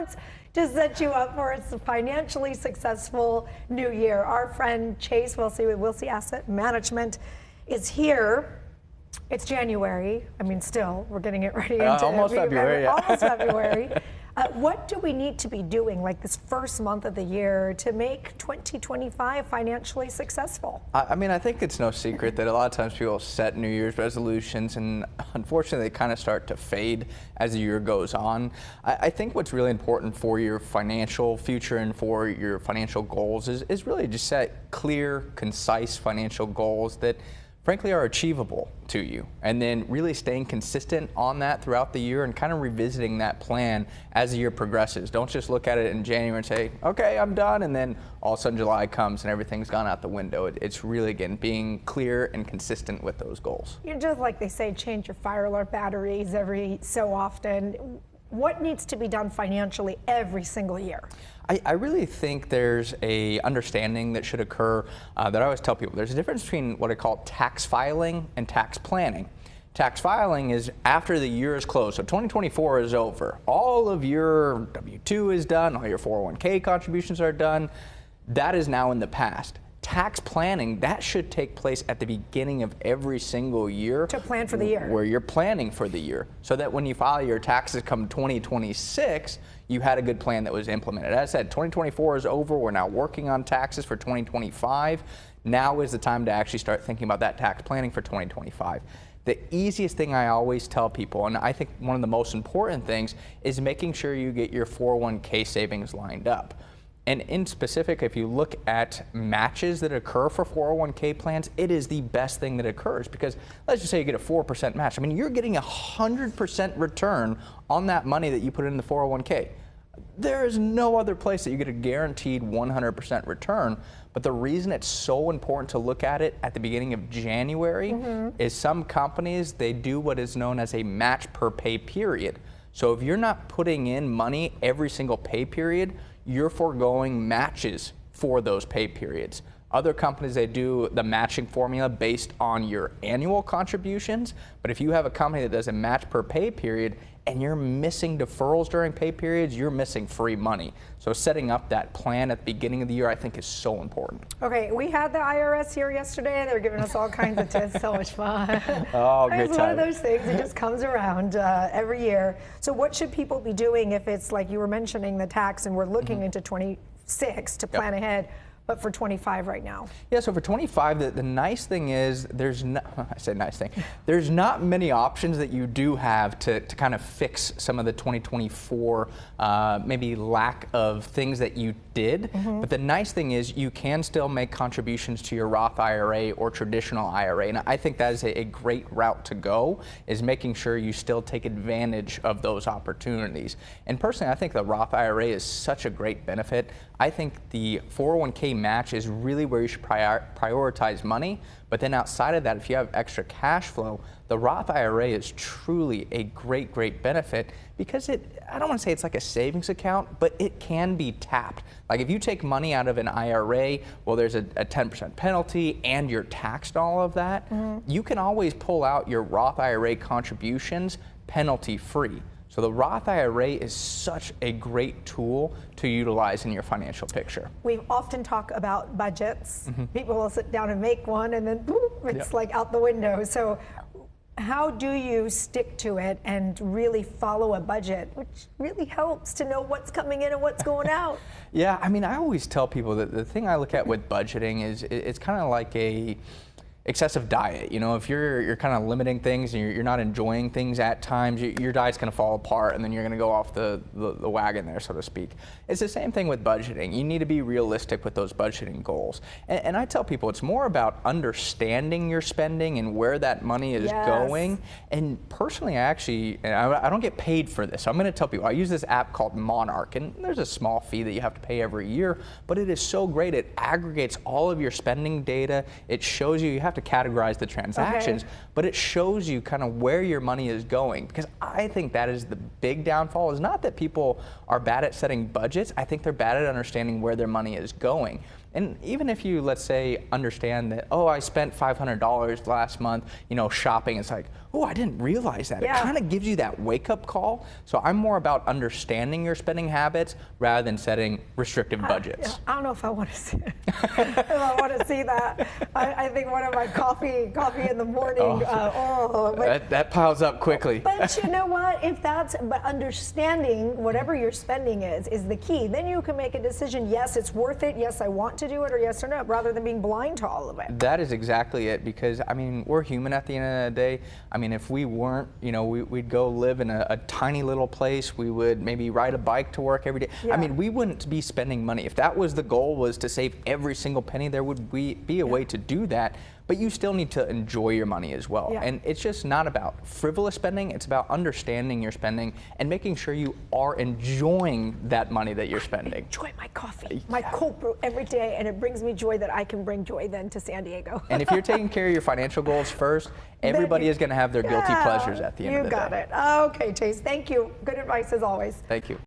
months to set you up for a financially successful new year. Our friend Chase Wilsey with Wilsey Asset Management is here. It's January. I mean, still, we're getting it ready into almost February. Yeah. Almost February. What do we need to be doing, like this first month of the year, to make 2025 financially successful? I mean, I think it's no secret that a lot of times people set New Year's resolutions, and unfortunately, they kind of start to fade as the year goes on. I think what's really important for your financial future and for your financial goals is really just set clear, concise financial goals that frankly are achievable to you, and then really staying consistent on that throughout the year and kind of revisiting that plan as the year progresses. Don't just look at it in January and say, okay, I'm done, and then all of a sudden July comes and everything's gone out the window. It's really, again, being clear and consistent with those goals. You just, like they say, change your fire alarm batteries every so often. What needs to be done financially every single year? I really think there's a understanding that should occur that I always tell people. There's a difference between what I call tax filing and tax planning. Tax filing is after the year is closed. So 2024 is over. All of your W-2 is done. All your 401k contributions are done. That is now in the past. Tax planning, that should take place at the beginning of every single year. To plan for the year. Where you're planning for the year. So that when you file your taxes come 2026, you had a good plan that was implemented. As I said, 2024 is over. We're now working on taxes for 2025. Now is the time to actually start thinking about that tax planning for 2025. The easiest thing I always tell people, and I think one of the most important things, is making sure you get your 401k savings lined up. And in specific, if you look at matches that occur for 401k plans, it is the best thing that occurs, because let's just say you get a 4% match. I mean, you're getting 100% return on that money that you put in the 401k. There is no other place that you get a guaranteed 100% return. But the reason it's so important to look at it at the beginning of January is some companies, they do what is known as a match per pay period. So if you're not putting in money every single pay period, you're foregoing matches for those pay periods. Other companies, they do the matching formula based on your annual contributions, but if you have a company that does a match per pay period and you're missing deferrals during pay periods, you're missing free money. So setting up that plan at the beginning of the year, I think, is so important. Okay, we had the IRS here yesterday. They were giving us all kinds of tips. So much fun. Oh, good time. It's one of those things that just comes around every year. So what should people be doing if it's like you were mentioning the tax and we're looking into 26 to plan ahead? But for 25 right now? Yeah, so for 25, the nice thing is there's not, I say nice thing, there's not many options that you do have to kind of fix some of the 2024 maybe lack of things that you did. But the nice thing is you can still make contributions to your Roth IRA or traditional IRA. And I think that is a great route to go, is making sure you still take advantage of those opportunities. And personally, I think the Roth IRA is such a great benefit. I think the 401k match is really where you should prioritize money. But then outside of that, if you have extra cash flow, the Roth IRA is truly a great, great benefit, because I don't want to say it's like a savings account, but it can be tapped. Like if you take money out of an IRA, well, there's a 10% penalty and you're taxed on all of that. You can always pull out your Roth IRA contributions penalty free. So the Roth IRA is such a great tool to utilize in your financial picture. We often talk about budgets. People will sit down and make one and then boop, it's like out the window. So how do you stick to it and really follow a budget, which really helps to know what's coming in and what's going out? Yeah, I mean, I always tell people that the thing I look at with budgeting is it's kind of like a excessive diet. You know, if you're kind of limiting things and you're not enjoying things at times, your diet's going to fall apart, and then you're going to go off the wagon there, so to speak. It's the same thing with budgeting. You need to be realistic with those budgeting goals. And I tell people it's more about understanding your spending and where that money is going. And personally, I don't get paid for this. So I'm going to tell people, I use this app called Monarch, and there's a small fee that you have to pay every year, but it is so great. It aggregates all of your spending data. It shows you have to categorize the transactions, but it shows you kind of where your money is going. Because I think that is the big downfall, is not that people are bad at setting budgets. I think they're bad at understanding where their money is going. And even if you, let's say, understand that, oh, I spent $500 last month, shopping, it's like, oh, I didn't realize that. Yeah. It kind of gives you that wake-up call. So I'm more about understanding your spending habits rather than setting restrictive budgets. Yeah, I don't know if I want to see if I want to see that. I think one of my coffee in the morning. That piles up quickly. But you know what? But understanding whatever your spending is the key. Then you can make a decision. Yes, it's worth it. Yes, I want to do it, or yes or no, rather than being blind to all of it. That is exactly it, because we're human at the end of the day. If we weren't, we'd go live in a tiny little place. We would maybe ride a bike to work every day. Yeah. We wouldn't be spending money. If that was the goal, was to save every single penny, there would be a way to do that. But you still need to enjoy your money as well. Yeah. And it's just not about frivolous spending. It's about understanding your spending and making sure you are enjoying that money that you're spending. Enjoy my coffee, my cold brew every day, and it brings me joy that I can bring joy then to San Diego. And if you're taking care of your financial goals first, everybody is going to have their guilty pleasures at the end of the day. You got it. Okay, Chase, thank you. Good advice as always. Thank you.